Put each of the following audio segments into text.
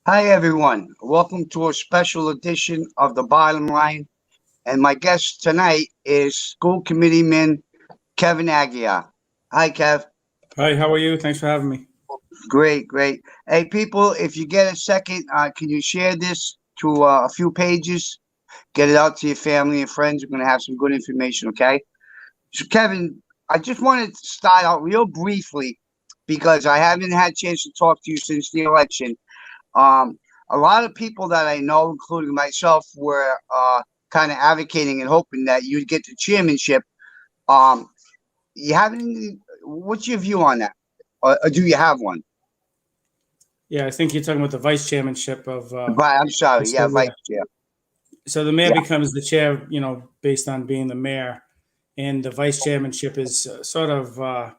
Hi, everyone. Welcome to a special edition of The Bottom Line. And my guest tonight is School Committeeman Kevin Aguiar. Hi, Kev. Hi, how are you? Thanks for having me. Great, great. Hey, people, if you get a second, can you share this to a few pages? Get it out to your family and friends. We're going to have some good information, okay? So, Kevin, I just wanted to start out real briefly because I haven't had a chance to talk to you since the election. Um, a lot of people that I know, including myself, were kind of advocating and hoping that you'd get the chairmanship. Um, you have any? What's your view on that, or do you have one? Yeah, I think you're talking about the vice chairmanship of Right, I'm the sorry. Yeah, school. vice Yeah. chair. So the mayor Yeah, becomes the chair, based on being the mayor, and the vice chairmanship is sort of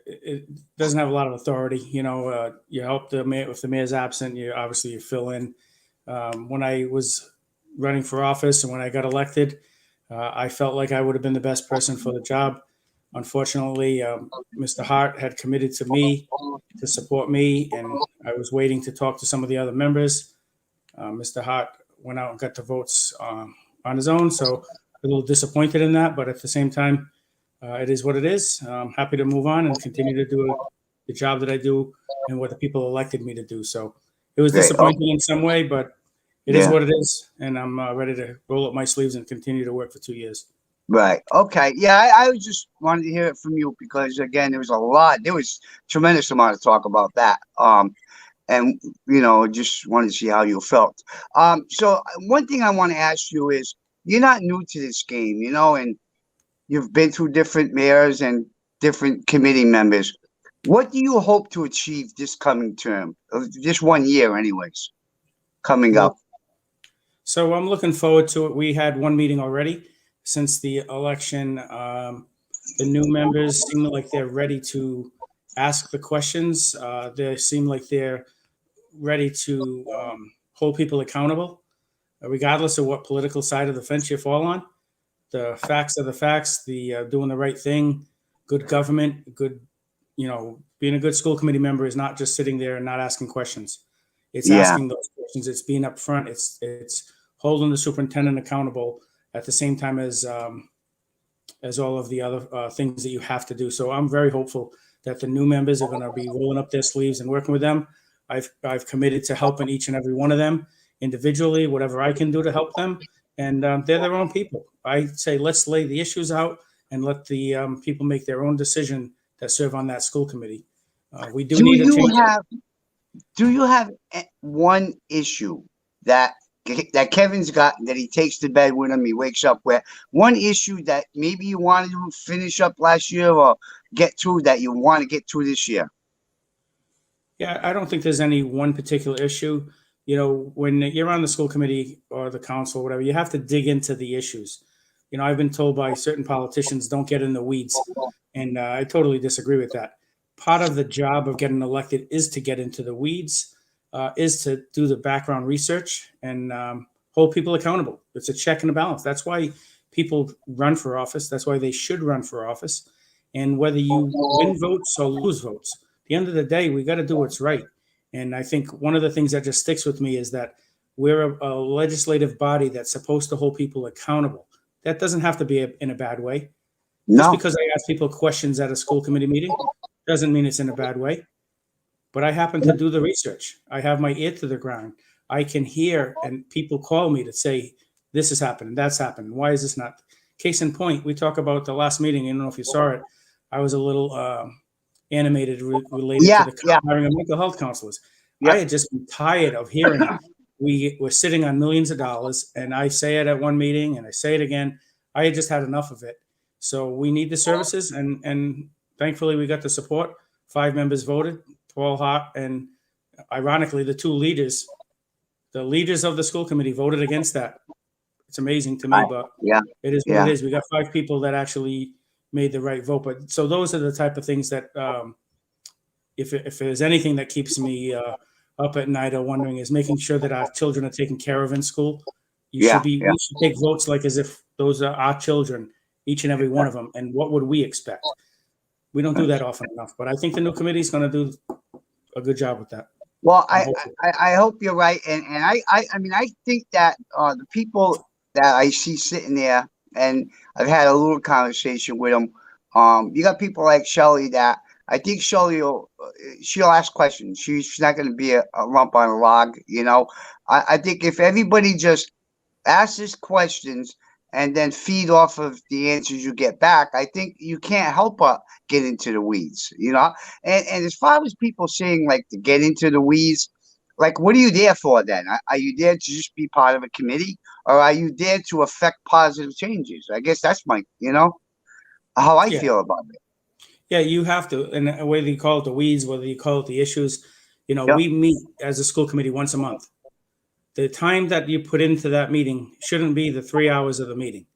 it doesn't have a lot of authority. You help the mayor if the mayor's absent. You fill in. When I was running for office and when I got elected, I felt like I would have been the best person for the job. Unfortunately, Mr. Hart had committed to me to support me, and I was waiting to talk to some of the other members. Mr. Hart went out and got the votes on his own, so a little disappointed in that. But at the same time, it is what it is. I'm happy to move on and continue to do the job that I do and what the people elected me to do. So it was great. Oh, disappointing in some way, but it is yeah, what it is, and I'm ready to roll up my sleeves and continue to work for 2 years. right. Okay. Yeah, I was just wanted to hear it from you because again, there was a lot. There was tremendous amount of talk about that. And just wanted to see how you felt. So one thing I want to ask you is, you're not new to this game, and you've been through different mayors and different committee members. What do you hope to achieve this coming term? Just 1 year, anyways, coming Well, up. so I'm looking forward to it. We had one meeting already since the election. The new members seem like they're ready to ask the questions. They seem like they're ready to hold people accountable, regardless of what political side of the fence you fall on. The facts are the facts. The doing the right thing, good government, being a good school committee member is not just sitting there and not asking questions. It's Yeah, asking those questions. It's being upfront. It's holding the superintendent accountable at the same time as all of the other things that you have to do. So I'm very hopeful that the new members are going to be rolling up their sleeves and working with them. I've committed to helping each and every one of them individually, whatever I can do to help them. And they're their own people. I say let's lay the issues out and let the people make their own decision that serve on that school committee. We do do need a you change. have do you have one issue that that Kevin's got that he takes to bed with him, he wakes up with? One issue that maybe you wanted to finish up last year or get through that you want to get through this year? Yeah, I don't think there's any one particular issue. When you're on the school committee or the council, or whatever, you have to dig into the issues. I've been told by certain politicians, don't get in the weeds. And I totally disagree with that. Part of the job of getting elected is to get into the weeds, is to do the background research and hold people accountable. It's a check and a balance. That's why people run for office. That's why they should run for office. And whether you win votes or lose votes, at the end of the day, we got to do what's right. And I think one of the things that just sticks with me is that we're a legislative body that's supposed to hold people accountable. That doesn't have to be in a bad way. Just No. because I ask people questions at a school committee meeting doesn't mean it's in a bad way. But I happen to do the research. I have my ear to the ground. I can hear, and people call me to say, this has happened, that's happened. Why is this not? Case in point, we talk about the last meeting. I don't know if you saw it. I was a little animated related to Yeah, the yeah, hiring of mental health counselors. I yep. had just been tired of hearing we were sitting on millions of dollars, and I say it at one meeting and I say it again. I had just had enough of it. So we need the services, and thankfully we got the support. 5 members voted, Paul Hart, and ironically, the leaders of the school committee voted against that. It's amazing to me, I, but yeah, it is what it yeah. is. We got 5 people that actually made the right vote. But so those are the type of things that if there's anything that keeps me up at night or wondering is making sure that our children are taken care of in school. Yeah, yeah. We should take votes like as if those are our children, each and every one of them. And what would we expect? We don't do that often enough, but I think the new committee is going to do a good job with that. Well, I'm hoping. I hope you're right, and I mean I think that the people that I see sitting there, and I've had a little conversation with them. You got people like Shelley that I think Shelley will she'll ask questions. She's not going to be a lump on a log, you know. I think if everybody just ask us questions and then feed off of the answers you get back, I think you can't help but get into the weeds, you know? And as far as people saying like to get into the weeds, like what are you there for then? Are you there to just be part of a committee, or are you there to affect positive changes? I guess that's my, you know, how I Yeah, feel about it. yeah, you have to, and whether you call it the weeds, whether you call it the issues, Yep. we meet as a school committee once a month. The time that you put into that meeting shouldn't be the 3 hours of the meeting.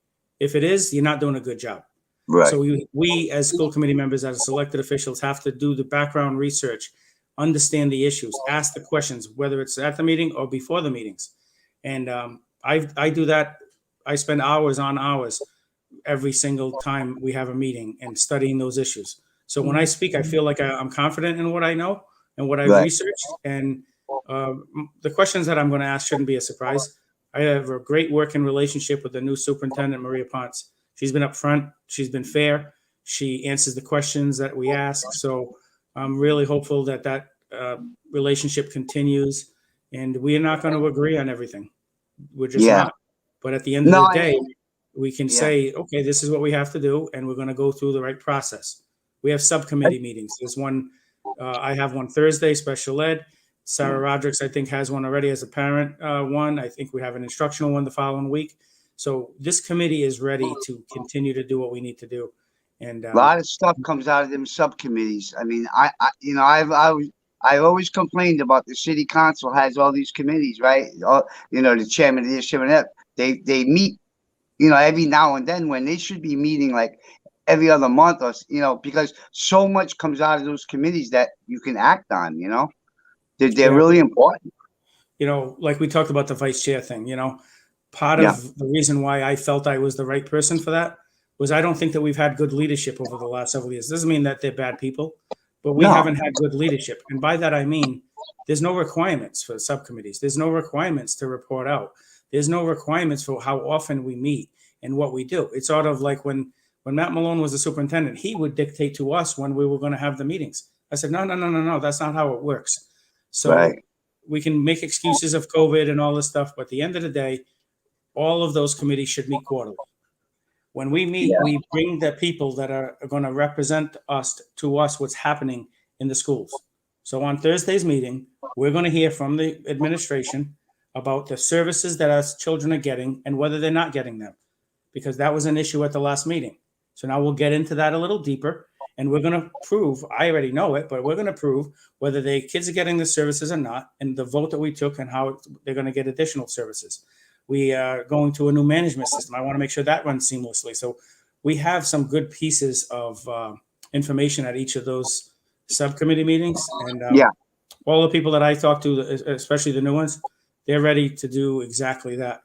If it is, you're not doing a good job. Right. So we as school committee members, as elected officials, have to do the background research, understand the issues, ask the questions, whether it's at the meeting or before the meetings. And I do that. I spend hours on hours every single time we have a meeting and studying those issues. So when I speak, I feel like I'm confident in what I know and what I've Right. researched. And the questions that I'm going to ask shouldn't be a surprise. I have a great working relationship with the new superintendent, Maria Ponce. She's been upfront. She's been fair. She answers the questions that we ask. So I'm really hopeful that relationship continues. And we are not going to agree on everything. We're just Yeah. not. But at the end of No, the I, day, we can yeah. say, okay, this is what we have to do, and we're going to go through the right process. We have subcommittee meetings. There's one, I have one Thursday, special ed. Sarah Rodriguez, I think, has one already as a parent one. I think we have an instructional one the following week. So this committee is ready to continue to do what we need to do. And A lot of stuff comes out of them subcommittees. I mean, you know, I've always complained about the city council has all these committees, right? You know, the chairman of this, chairman of that. They meet, you know, every now and then when they should be meeting like every other month, or you know, because so much comes out of those committees that you can act on. You know, they're yeah, really important. like we talked about the vice chair thing, part Yeah. of the reason why I felt I was the right person for that was I don't think that we've had good leadership over the last several years. Doesn't mean that they're bad people, but we No. haven't had good leadership. And by that, I mean, there's no requirements for subcommittees. There's no requirements to report out. There's no requirements for how often we meet and what we do. It's sort of like when Matt Malone was the superintendent, he would dictate to us when we were going to have the meetings. I said, no, no, no, no, no. That's not how it works. So Right. we can make excuses of COVID and all this stuff, but at the end of the day, all of those committees should meet quarterly. When we meet, Yeah. we bring the people that are going to represent us to us what's happening in the schools. So on Thursday's meeting, we're going to hear from the administration about the services that our children are getting and whether they're not getting them, because that was an issue at the last meeting. So now we'll get into that a little deeper, and we're going to prove, I already know it, but we're going to prove whether the kids are getting the services or not, and the vote that we took and how they're going to get additional services. We are going to a new management system. I want to make sure that runs seamlessly. So we have some good pieces of information at each of those subcommittee meetings. And Yeah. all the people that I talk to, especially the new ones, they're ready to do exactly that.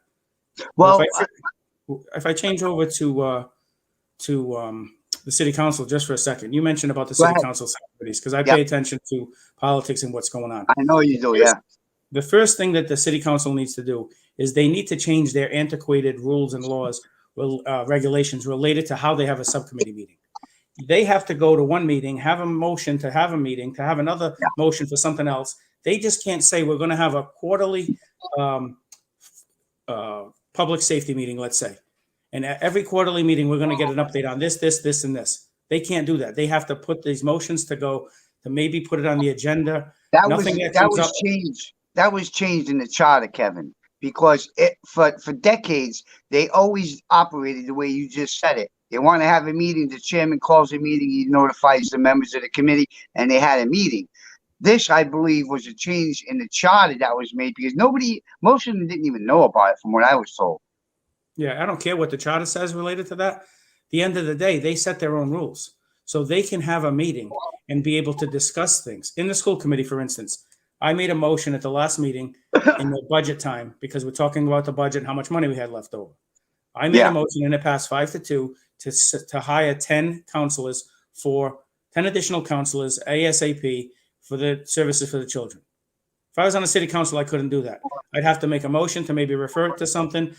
Well, Well, if I change over to the city council just for a second, you mentioned about the go city ahead. council subcommittees because I Yeah, pay attention to politics and what's going on. I know you do. First, Yeah. the first thing that the city council needs to do is they need to change their antiquated rules and laws, regulations related to how they have a subcommittee meeting. They have to go to one meeting, have a motion to have a meeting, to have another Yeah. motion for something else. They just can't say we're going to have a quarterly um, public safety meeting, let's say. And at every quarterly meeting, we're going to get an update on this, this, this, and this. They can't do that. They have to put these motions to maybe put it on the agenda. Nothing that That comes was up. changed. That was changed in the charter, Kevin, because for decades they always operated the way you just said it. They want to have a meeting. The chairman calls a meeting. He notifies the members of the committee, and they had a meeting. This, I believe, was a change in the charter that was made because most of them didn't even know about it, from what I was told. Yeah, I don't care what the charter says related to that. At the end of the day, they set their own rules. So they can have a meeting and be able to discuss things. In the school committee, for instance, I made a motion at the last meeting in the budget time because we're talking about the budget and how much money we had left over. I made a Yeah. motion and it passed 5-2 to hire 10 counselors for 10 additional counselors ASAP for the services for the children. If I was on the city council, I couldn't do that. I'd have to make a motion to maybe refer it to something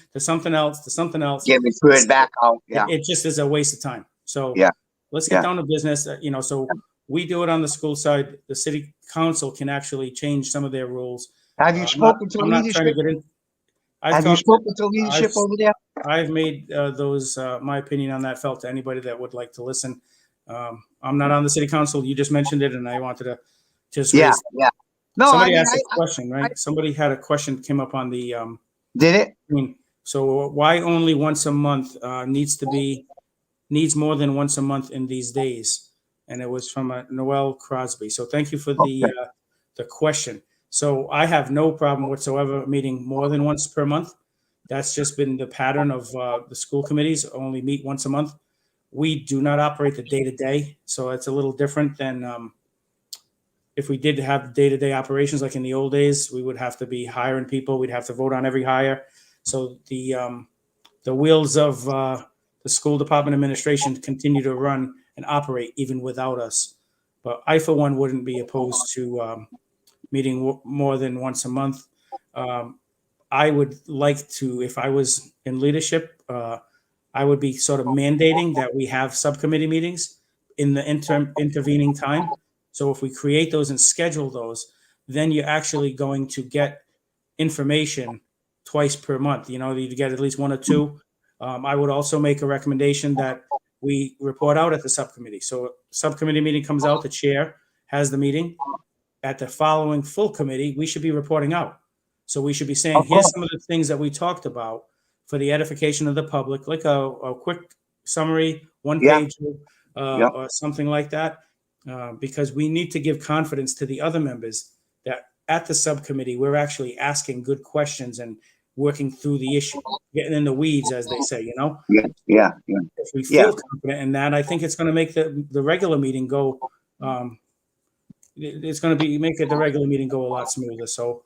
else, to something else. Get referred back out. Yeah, It just is a waste of time. So yeah, let's get yeah. down to business. So we do it on the school side. The city council can actually change some of their rules. Have you spoken to I'm not trying to leadership? get in. Have you spoken to leadership over there? I've made those my opinion on that felt to anybody that would like to listen. I'm not on the city council. You just mentioned it, and I wanted to just Yeah, raise. yeah. No, Somebody I mean, asked a question, right? Somebody had a question came up on the. did it? So why only once a month needs more than once a month in these days? And it was from Noel Crosby. So thank you for the question. So I have no problem whatsoever meeting more than once per month. That's just been the pattern of the school committees only meet once a month. We do not operate the day to day, so it's a little different than if we did have day to day operations like in the old days. We would have to be hiring people. We'd have to vote on every hire. So the wheels of the school department administration continue to run and operate even without us. But I, for one, wouldn't be opposed to meeting more than once a month. I would like to, if I was in leadership, I would be sort of mandating that we have subcommittee meetings in the intervening time. So if we create those and schedule those, then you're actually going to get information twice per month. You get at least one or two. I would also make a recommendation that we report out at the subcommittee. So subcommittee meeting comes out, the chair has the meeting. At the following full committee, we should be reporting out. So we should be saying, here's some of the things that we talked about for the edification of the public, like a quick summary, one page, or something like that, because we need to give confidence to the other members that at the subcommittee, we're actually asking good questions and working through the issue, getting in the weeds, as they say, Yeah. If we feel confident in that, I think it's going to make the regular meeting go, it's going to make the regular meeting go a lot smoother. So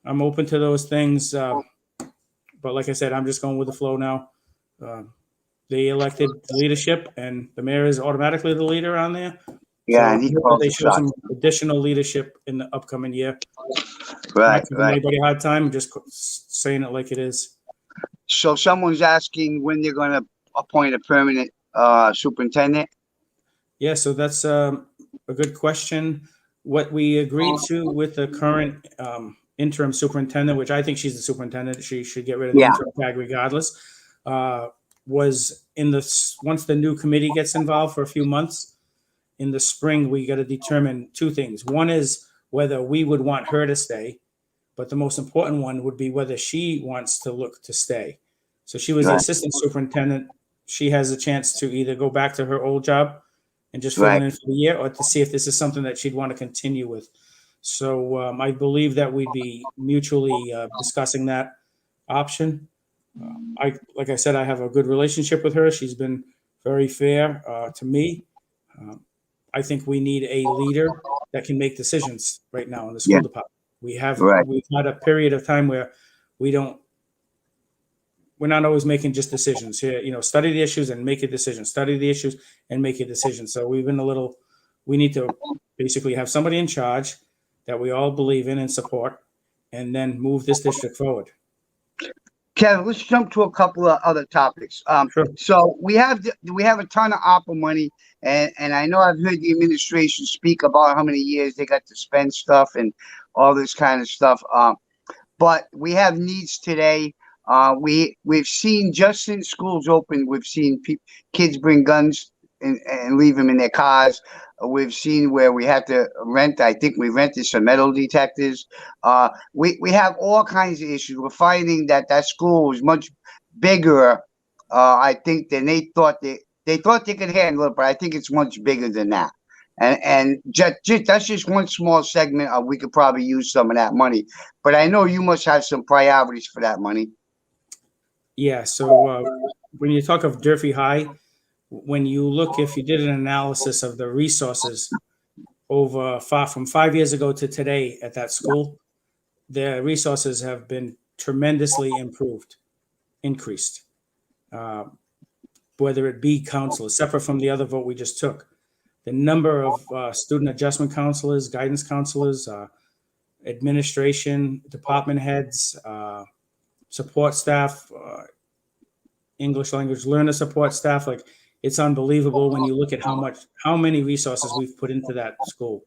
I'm open to those things. But like I said, I'm just going with the flow now. They elected leadership, and the mayor is automatically the leader on there. Yeah, so and he calls they the show shots. some additional leadership in the upcoming year. Right, Not giving anybody a hard time, just saying it like it is. So someone's asking when they're going to appoint a permanent superintendent. Yeah, so that's a good question. What we agreed to with the current interim superintendent, which I think she's the superintendent, she should get rid of the interim tag regardless, was once the new committee gets involved for a few months in the spring, we got to determine two things. One is whether we would want her to stay, but the most important one would be whether she wants to look to stay. So she was the assistant superintendent. She has a chance to either go back to her old job and just fill in for the year, or to see if this is something that she'd want to continue with. So I believe that we'd be mutually discussing that option. Like I said, I have a good relationship with her. She's been very fair to me. I think we need a leader that can make decisions right now in the school department. We've had a period of time where we're not always making just decisions here. Study the issues and make a decision. Study the issues and make a decision. So we need to basically have somebody in charge that we all believe in and support, and then move this district forward. Kevin, let's jump to a couple of other topics. Sure. So we have a ton of ARPA money, and I know I've heard the administration speak about how many years they got to spend stuff and all this kind of stuff. But we have needs today. We've seen, just since schools opened, we've seen kids bring guns and leave them in their cars. We've seen where we had to rent. I think we rented some metal detectors. We have all kinds of issues. We're finding that school is much bigger, I think, than they thought they thought they could handle it, but I think it's much bigger than that. And that's just one small segment. We could probably use some of that money, but I know you must have some priorities for that money. Yeah. So when you talk of Durfee High, when you look, if you did an analysis of the resources from 5 years ago to today at that school, the resources have been tremendously increased. Whether it be counselors, separate from the other vote we just took, the number of student adjustment counselors, guidance counselors, administration, department heads, support staff, English language learner support staff. Like, it's unbelievable when you look at how many resources we've put into that school.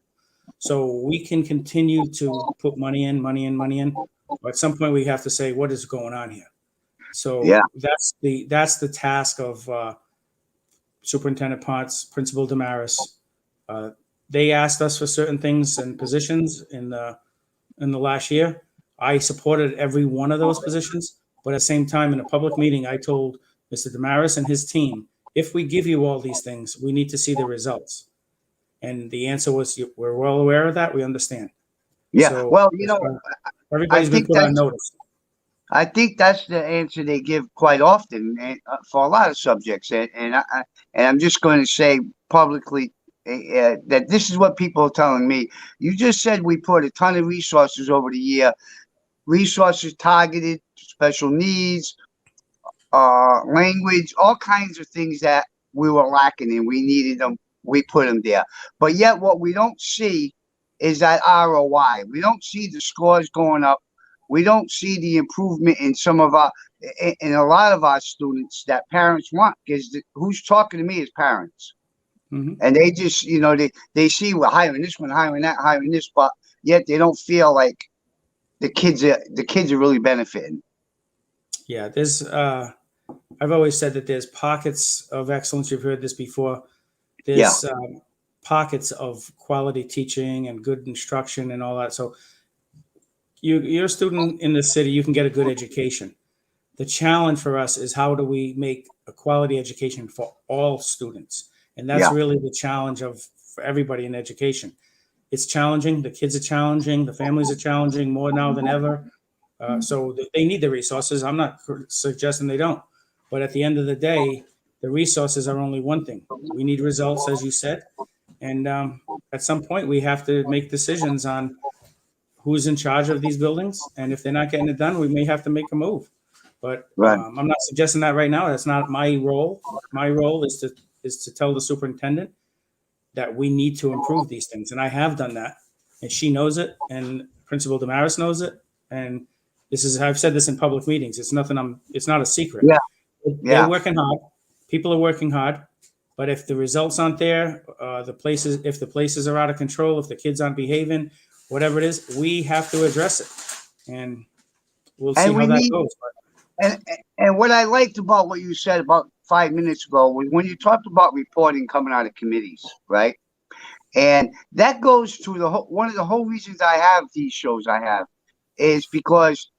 So we can continue to put money in, but at some point we have to say, what is going on here? So Yeah. that's the task of Superintendent Potts, Principal Damaris. They asked us for certain things and positions in the last year. I supported every one of those positions, but at the same time, in a public meeting, I told Mr. Damaris and his team, if we give you all these things, we need to see the results. And the answer was, we're well aware of that. We understand. Yeah. So, Well, everybody's been put on notice. I think that's the answer they give quite often for a lot of subjects, and I'm just going to say publicly that this is what people are telling me. You just said we put a ton of resources over the year, resources targeted to special needs, language, all kinds of things that we were lacking and we needed them. We put them there, but yet what we don't see is that ROI. We don't see the scores going up. We don't see the improvement in in a lot of our students that parents want, because who's talking to me is parents. Mm-hmm. And they just, they see we're hiring this one, hiring that, hiring this, but yet they don't feel like the kids are really benefiting. Yeah, I've always said that there's pockets of excellence. You've heard this before. There's pockets of quality teaching and good instruction and all that. So you're a student in the city, you can get a good education. The challenge for us is, how do we make a quality education for all students? And that's really the challenge for everybody in education. It's challenging. The kids are challenging. The families are challenging more now than ever. So they need the resources. I'm not suggesting they don't. But at the end of the day, the resources are only one thing. We need results, as you said. And at some point, we have to make decisions on who's in charge of these buildings. And if they're not getting it done, we may have to make a move. But I'm not suggesting that right now. That's not my role. My role is to tell the superintendent that we need to improve these things. And I have done that. And she knows it. And Principal Damaris knows it. And I've said this in public meetings. It's not a secret. They're working hard. People are working hard. But if the results aren't there, if the places are out of control, if the kids aren't behaving, whatever it is, we have to address it. And we'll see how that goes. And what I liked about what you said about 5 minutes ago was when you talked about reporting coming out of committees, right? And that goes to one of the whole reasons I have these shows I have is because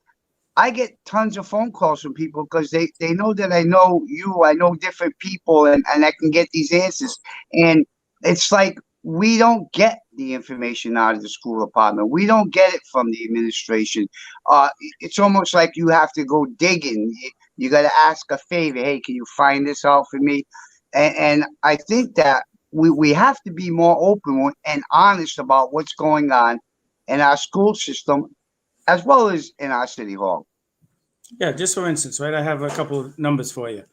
I get tons of phone calls from people because they know that I know you, I know different people, and I can get these answers. And it's like, we don't get the information out of the school department. We don't get it from the administration. It's almost like you have to go digging. You got to ask a favor. Hey, can you find this out for me? And I think that we have to be more open and honest about what's going on in our school system, as well as in our city hall. Yeah, just for instance, right? I have a couple of numbers for you.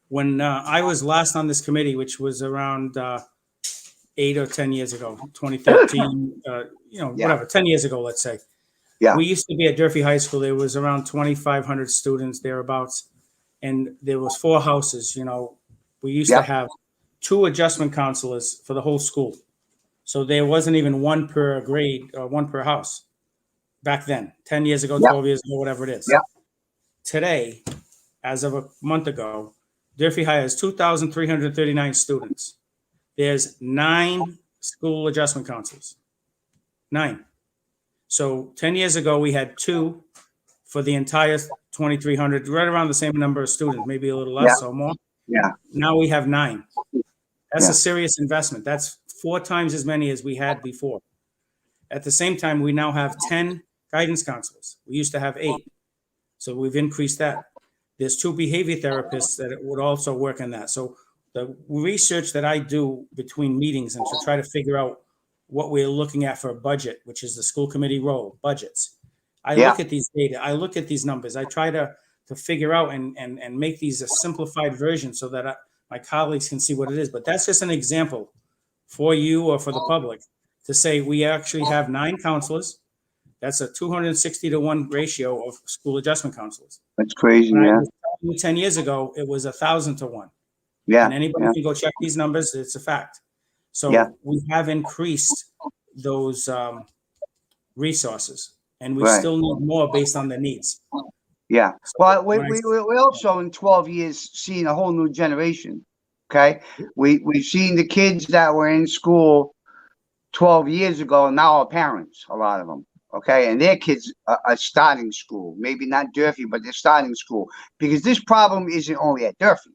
When I was last on this committee, which was around 8 or 10 years ago, 2013, whatever, 10 years ago, let's say. Yeah. We used to be at Durfee High School. There was around 2,500 students thereabouts, and there was 4 houses. We used to have 2 adjustment counselors for the whole school. So there wasn't even one per grade or one per house back then, 10 years ago, 12 years ago, whatever it is. Yeah. Today, as of a month ago, Durfee High has 2,339 students. There's 9 school adjustment counselors. 9. So 10 years ago, we had 2 for the entire 2,300, right around the same number of students, maybe a little less or more. Yeah. Now we have 9. That's a serious investment. That's 4 times as many as we had before. At the same time, we now have 10 guidance counselors. We used to have 8. So we've increased that. There's 2 behavior therapists that would also work on that. So the research that I do between meetings and to try to figure out what we're looking at for a budget, which is the school committee role, budgets. I look at these data. I look at these numbers. I try to figure out and make these a simplified version so that my colleagues can see what it is. But that's just an example for you or for the public to say we actually have 9 counselors That's a 260-to-1 ratio of school adjustment counselors. That's crazy. When I Yeah. was telling you 10 years ago, it was 1,000-to-1. Yeah. And anybody Yeah. can go check these numbers. It's a fact. Yeah. So we have increased those resources, and we Right. still need more based on the needs. Yeah. So Well, when we also in 12 years seen a whole new generation. Okay. We've seen the kids that were in school 12 years ago and now are parents, a lot of them. Okay. And their kids are starting school. Maybe not Durfee, but they're starting school, because this problem isn't only at Durfee.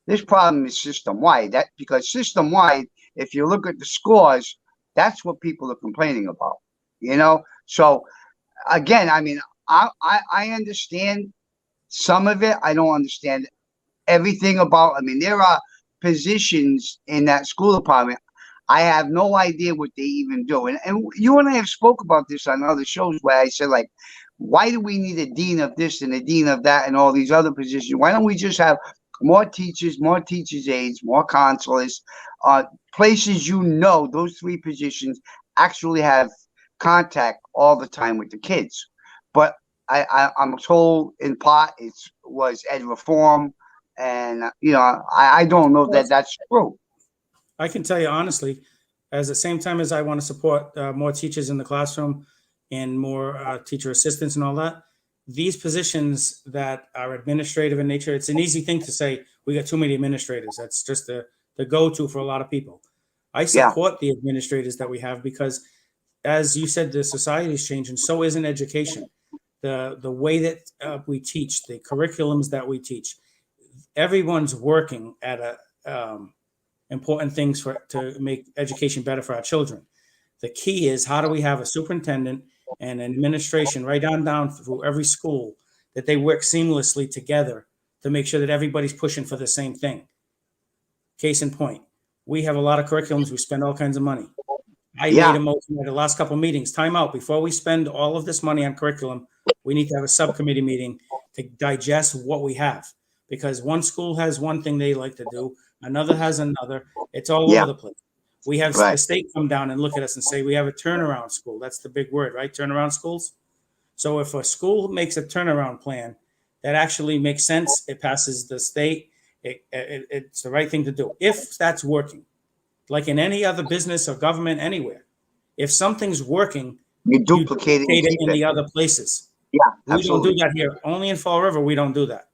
This problem is system wide. That because system wide, if you look at the scores, that's what people are complaining about. So again, I mean, I understand some of it. I don't understand everything about. I mean, there are positions in that school department. I have no idea what they even do. And you and I have spoke about this on other shows where I said, like, why do we need a dean of this and a dean of that and all these other positions? Why don't we just have more teachers aides, more counselors, places, those three positions actually have contact all the time with the kids. But I'm told in part it was ed reform, and I don't know that that's true. I can tell you honestly, as the same time as I want to support more teachers in the classroom and more teacher assistants and all that, these positions that are administrative in nature, it's an easy thing to say, we got too many administrators. That's just the go-to for a lot of people. I support the administrators that we have because, as you said, the society is changing. So isn't education. The way that we teach, the curriculums that we teach, everyone's working at important things to make education better for our children. The key is, how do we have a superintendent and an administration right down through every school that they work seamlessly together to make sure that everybody's pushing for the same thing. Case in point, we have a lot of curriculums. We spend all kinds of money. I made a motion at the last couple of meetings, time out. Before we spend all of this money on curriculum, we need to have a subcommittee meeting to digest what we have. Because one school has one thing they like to do, another has another. It's all over the place. We have the state come down and look at us and say, we have a turnaround school. That's the big word, right? Turnaround schools. So if a school makes a turnaround plan that actually makes sense, it passes the state, it's the right thing to do. If that's working, like in any other business or government anywhere, if something's working, you duplicate it in the other places. Yeah, we don't do that here. Only in Fall River, we don't do that.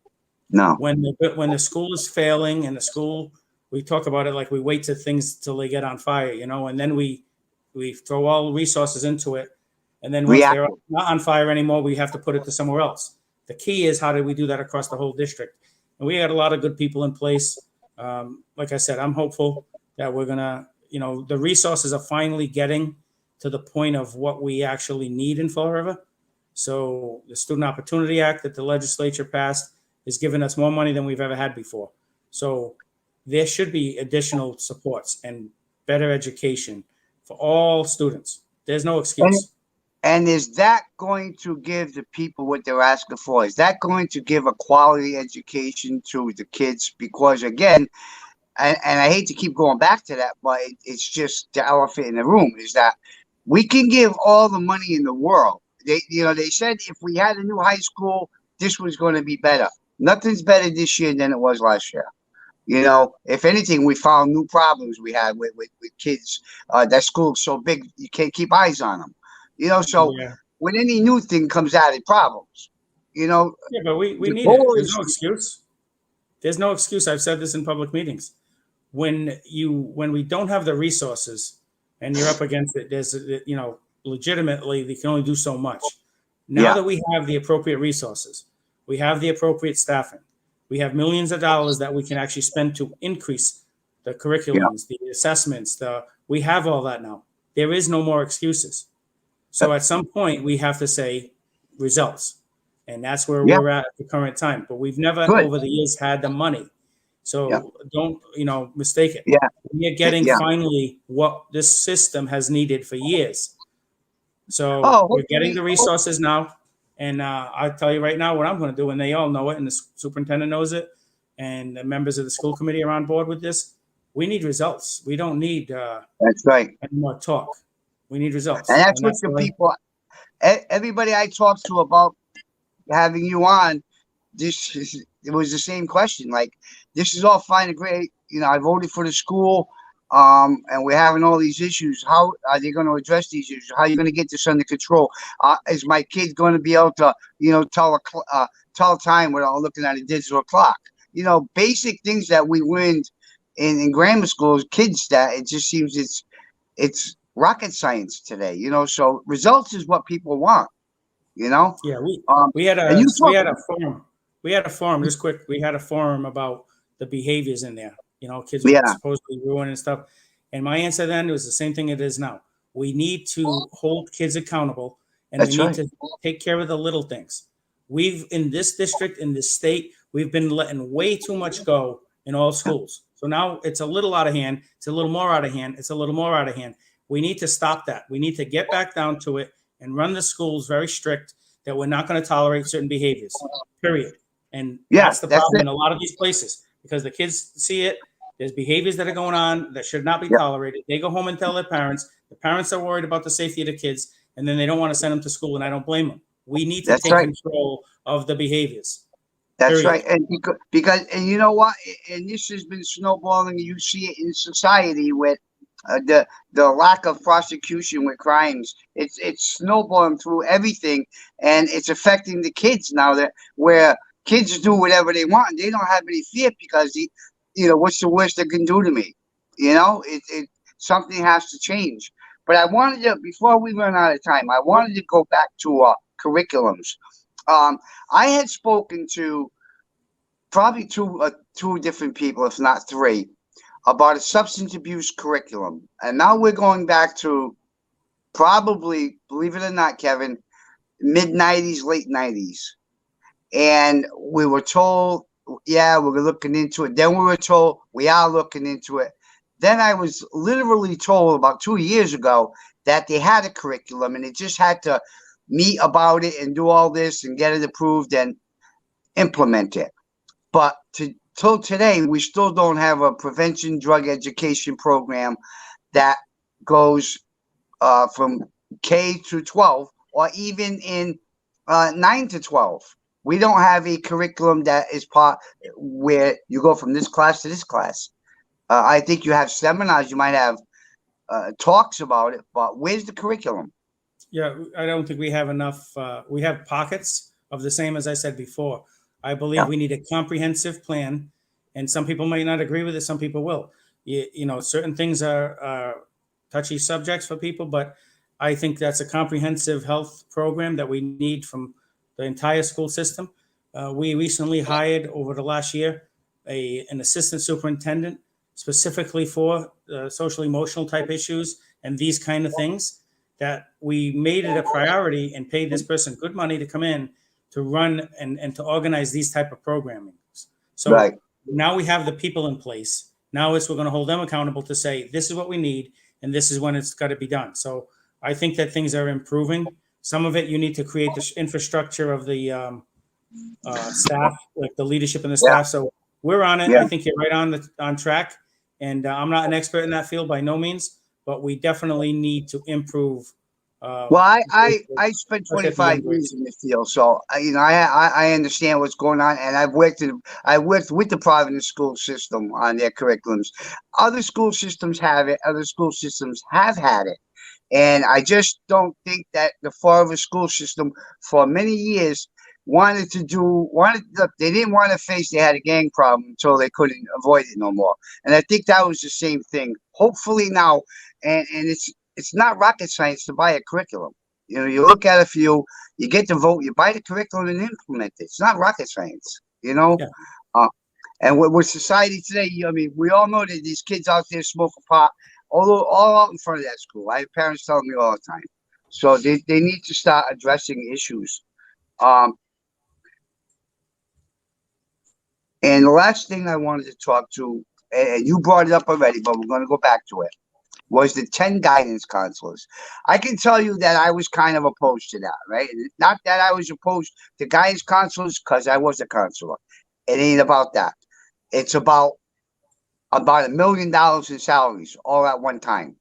No. When the school is failing and the school, we talk about it like we wait till things till they get on fire, and then we throw all resources into it. And then once they're not on fire anymore, we have to put it to somewhere else. The key is, how do we do that across the whole district? And we had a lot of good people in place. Like I said, I'm hopeful that we're gonna, the resources are finally getting to the point of what we actually need in Fall River. So the Student Opportunity Act that the legislature passed is giving us more money than we've ever had before. So there should be additional supports and better education for all students. There's no excuse. And is that going to give the people what they're asking for? Is that going to give a quality education to the kids? Because again, and I hate to keep going back to that, but it's just the elephant in the room, is that we can give all the money in the world. They said if we had a new high school, this was going to be better. Nothing's better this year than it was last year. If anything, we found new problems we had with kids. That school's so big, you can't keep eyes on them. So when any new thing comes out, it problems. Yeah, but we need it. There's no excuse. There's no excuse. I've said this in public meetings. When we don't have the resources and you're up against it, there's legitimately they can only do so much. Now that we have the appropriate resources, we have the appropriate staffing, we have millions of dollars that we can actually spend to increase the curriculums, the assessments. We have all that now. There is no more excuses. So at some point we have to say results, and that's where we're at the current time. But we've never over the years had the money. So don't mistake it. We're getting finally what this system has needed for years. So we're getting the resources now. And I'll tell you right now what I'm going to do, and they all know it, and the superintendent knows it, and the members of the school committee are on board with this. We need results. We don't need that's right. any more talk. We need results. And that's what the people, everybody I talked to about having you on, it was the same question. Like, this is all fine and great. You know, I voted for the school, and we're having all these issues. How are they going to address these issues? How are you going to get this under control? Is my kid going to be able to, tell time without looking at a digital clock? You know, basic things that we learned in grammar school as kids. That it just seems it's rocket science today. You know, so results is what people want. You know, Yeah, um, we had and a you we talk. had a forum. We had a forum just quick. We had a forum about the behaviors in there. You know, kids were Yeah, supposedly ruining and stuff. And my answer then was the same thing it is now. We need to hold kids accountable, and we that's need right. to take care of the little things. We've in this district, in this state, we've been letting way too much go in all schools. So now it's a little out of hand. It's a little more out of hand. It's a little more out of hand. We need to stop that. We need to get back down to it and run the schools very strict that we're not going to tolerate certain behaviors, period. And Yeah, that's the that's problem it. in a lot of these places because the kids see it. There's behaviors that are going on that should not be Yeah, tolerated. They go home and tell their parents. The parents are worried about the safety of the kids, and then they don't want to send them to school, and I don't blame them. We need to that's take right. control of the behaviors, That's period. right. And because and you know what? And this has been snowballing. You see it in society with the lack of prosecution with crimes. It's snowballing through everything, and it's affecting the kids now. That where kids do whatever they want, and they don't have any fear because what's the worst they can do to me? You know, it something has to change. But I wanted to before we run out of time, I wanted to go back to curriculums. Um, I had spoken to probably two different people, if not three, about a substance abuse curriculum, and now we're going back to probably, believe it or not, Kevin, mid 90s, late 90s, and we were told, yeah, we're looking into it. Then we were told we are looking into it. Then I was literally told about 2 years ago that they had a curriculum and it just had to meet about it and do all this and get it approved and implement it. But till today, we still don't have a prevention drug education program that goes from K to 12, or even in 9 to 12. We don't have a curriculum that is part where you go from this class to this class. I think you have seminars, you might have talks about it, but where's the curriculum? Yeah, I don't think we have enough. We have pockets of the same as I said before. I Yeah, believe we need a comprehensive plan, and some people might not agree with it. Some people will. Certain things are touchy subjects for people, but I think that's a comprehensive health program that we need from the entire school system. We recently hired over the last year an assistant superintendent specifically for social emotional type issues and these kind of things that we made it a priority and paid this person good money to come in to run and to organize these type of programming. So right. now we have the people in place. Now we're going to hold them accountable to say, this is what we need and this is when it's got to be done. So I think that things are improving. Some of it, you need to create the infrastructure of the staff, like the leadership and the Yeah, staff. So we're on it. yeah. I think you're right on track. And I'm not an expert in that field by no means, but we definitely need to improve. Well, Um, I spent especially at the young 25 years grades. in this field, so I understand what's going on, and I worked with the Providence school system on their curriculums. Other school systems have it. Other school systems have had it, and I just don't think that the Fall River school system for many years they didn't want to face they had a gang problem until they couldn't avoid it no more. And I think that was the same thing. Hopefully now, and it's not rocket science to buy a curriculum. You know, you look at a few, you get the vote, you buy the curriculum and implement it. It's not rocket science, you know. Yeah. Uh, and with society today, I mean, we all know that these kids out there smoking pot, all out in front of that school. I have parents telling me all the time. So they need to start addressing issues. Um, and the last thing I wanted to talk to, and you brought it up already, but we're going to go back to it, was the 10 guidance counselors. I can tell you that I was kind of opposed to that, right? Not that I was opposed to guidance counselors because I was a counselor. It ain't about that. It's about $1 million in salaries all at one time.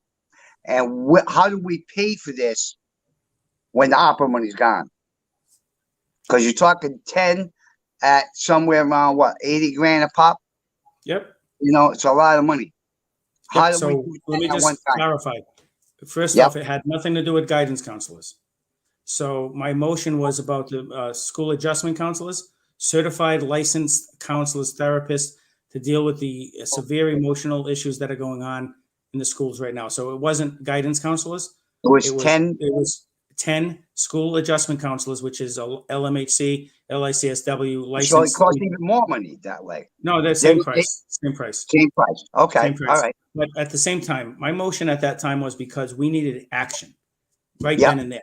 And how do we pay for this when the opera money's gone. Because you're talking 10 at somewhere around what, 80 grand a pop? Yep. It's a lot of money. How Yep. do we So do let me that at one just time? clarify. First Yep. off, it had nothing to do with guidance counselors. So my motion was about the school adjustment counselors, certified licensed counselors, therapists to deal with the severe emotional issues that are going on in the schools right now. So it wasn't guidance counselors. It was It was 10. 10 school adjustment counselors, which is a LMHC, LICSW So it licensed. costs even more money that way. No, they're They, same they, price, same price, same price. Okay. same All price. right. But at the same time, my motion at that time was because we needed action right Yep. then and there.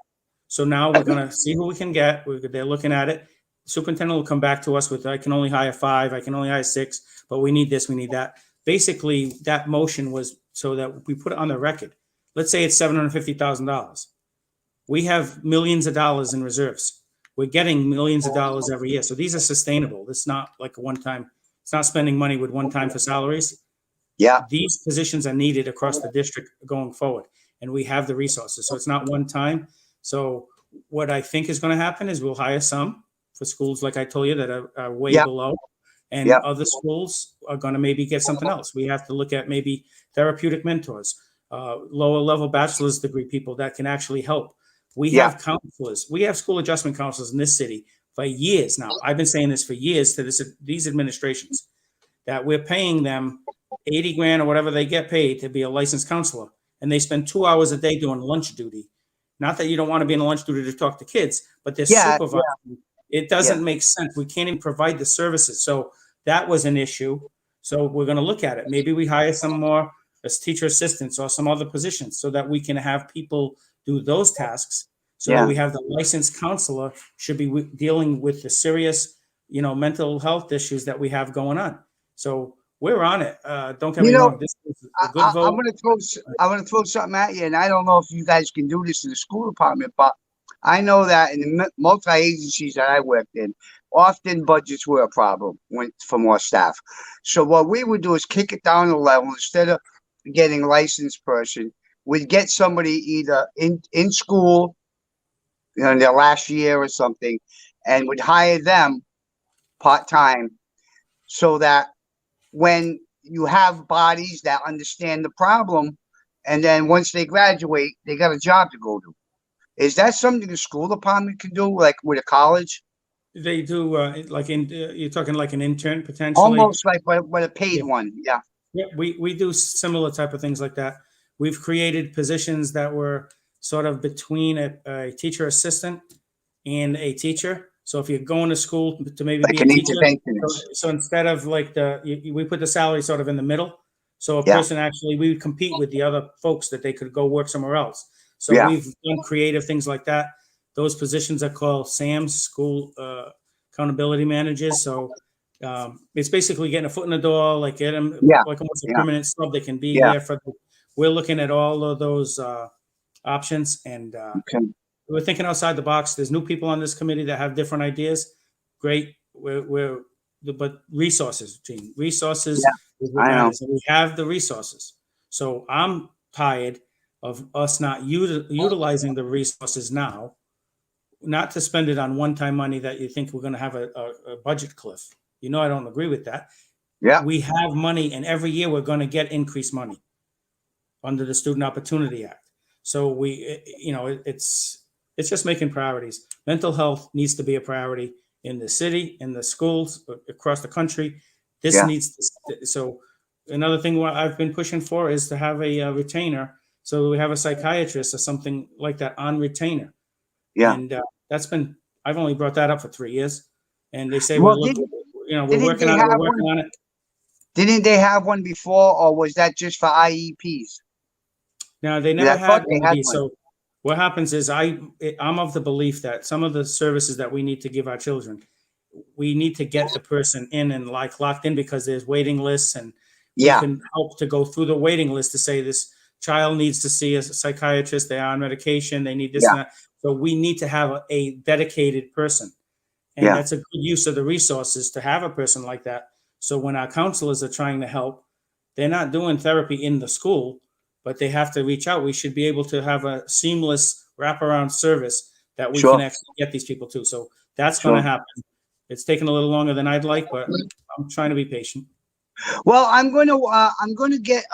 So now we're going to see who we can get. They're looking at it. Superintendent will come back to us with, I can only hire 5, I can only hire 6, but we need this, we need that. Basically, that motion was so that we put it on the record. Let's say it's $750,000. We have millions of dollars in reserves. We're getting millions of dollars every year. So these are sustainable. It's not like a one-time, it's not spending money with one time for salaries. Yeah. These positions are needed across the district going forward, and we have the resources. So it's not one time. So what I think is going to happen is we'll hire some for schools, like I told you, that are way Yep. below, and Yep. other schools are going to maybe get something else. We have to look at maybe therapeutic mentors, lower level bachelor's degree people that can actually help. We Yeah. have counselors. We have school adjustment counselors in this city for years now. I've been saying this for years to these administrations, that we're paying them 80 grand or whatever they get paid to be a licensed counselor. And they spend 2 hours a day doing lunch duty. Not that you don't want to be in lunch duty to talk to kids, but they're Yeah. supervising. It doesn't make sense. We can't even provide the services. So that was an issue. So we're going to look at it. Maybe we hire some more as teacher assistants or some other positions so that we can have people do those tasks, so that Yeah. we have the licensed counselor should be dealing with the serious, mental health issues that we have going on. So we're on it. Don't get me wrong. This is a good I'm vote. gonna throw something at you, and I don't know if you guys can do this in the school department, but I know that in the multi agencies that I worked in, often budgets were a problem for more staff. So what we would do is kick it down a level. Instead of getting a licensed person, we'd get somebody either in school, in their last year or something, and would hire them part-time, so that when you have bodies that understand the problem, and then once they graduate, they got a job to go to. Is that something the school department can do, like with a college? They do you're talking like an intern potentially. Almost like what a paid Yeah. one. Yeah. Yeah, we do similar type of things like that. We've created positions that were sort of between a teacher assistant and a teacher. So if you're going to school to maybe Like be a an teacher, interventionist. so instead of like we put the salary sort of in the middle. So a Yeah. person actually, we would compete with the other folks that they could go work somewhere else. So Yeah. we've done creative things like that. Those positions are called SAMs, school accountability managers. So it's basically getting a foot in the door, like get them Yeah. like almost a Yeah. permanent sub. They can be Yeah. here we're looking at all of those options, and Okay. we're thinking outside the box. There's new people on this committee that have different ideas. Great. But resources, Gene, resources Yeah. is what I know. matters. And we have the resources. So I'm tired of us not utilizing the resources now, not to spend it on one-time money that you think we're going to have a budget cliff. I don't agree with that. Yeah. We have money, and every year we're going to get increased money under the Student Opportunity Act. So it's just making priorities. Mental health needs to be a priority in the city, in the schools, across the country. This Yeah. needs to. So another thing what I've been pushing for is to have a retainer. So we have a psychiatrist or something like that on retainer. Yeah. And I've only brought that up for 3 years. And they say, Well, we're didn't working they on it, we're have working one? on it. Didn't they have one before, or was that just for IEPs? Now, they I never thought had they one had of these. one. So what happens is I'm of the belief that some of the services that we need to give our children, we need to get the person in and like locked in, because there's waiting lists, and we Yeah. can help to go through the waiting list to say this child needs to see a psychiatrist, they're on medication, they need this Yeah. and that. So we need to have a dedicated person. And Yeah. that's a good use of the resources to have a person like that. So when our counselors are trying to help, they're not doing therapy in the school, but they have to reach out. We should be able to have a seamless wraparound service that we Sure. can actually get these people to. So that's Sure. going to happen. It's taken a little longer than I'd like, but I'm trying to be patient. Well, I'm gonna get,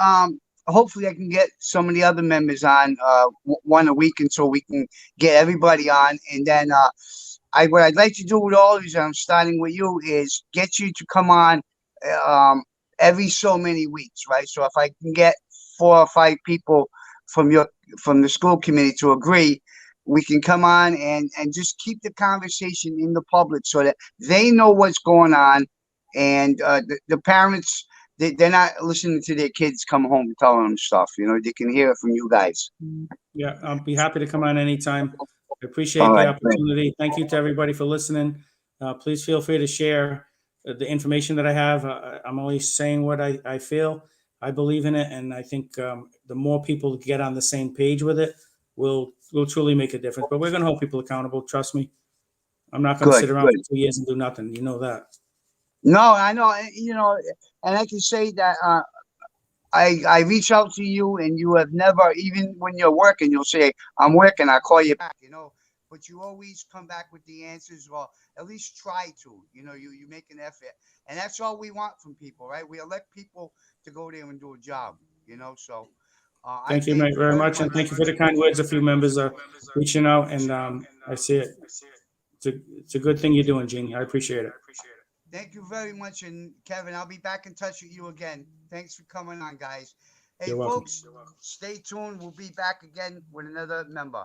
hopefully I can get some of the other members on, one a week until we can get everybody on. And then, what I'd like to do with all of these, I'm starting with you, is get you to come on, um, every so many weeks, right? So if I can get 4 or 5 people from from the school committee to agree, we can come on and just keep the conversation in the public so that they know what's going on. And the parents, they're not listening to their kids come home and telling them stuff. They can hear it from you guys. Yeah, I'll be happy to come on anytime. I appreciate All the right, great. opportunity. Thank you to everybody for listening. Please feel free to share the information that I have. I'm always saying what I feel. I believe in it, and I think the more people get on the same page with it, will truly make a difference. But we're going to hold people accountable. Trust me. I'm not going to Good, sit around good. for 2 years and do nothing. You know that. No, I know, and I can say that I reach out to you, and you have never, even when you're working, you'll say, I'm working, I'll call you back, but you always come back with the answers, or at least try to, you make an effort. And that's all we want from people, right? We elect people to go there and do a job, so I Thank you, thank mate, you very very much, and much. thank you for the kind words. A few members are reaching out, and I see it. It's a good thing you're doing, Jeannie. I appreciate it. Thank you very much. And Kevin, I'll be back in touch with you again. Thanks for coming on, guys. Hey, You're welcome. folks, stay tuned. We'll be back again with another member.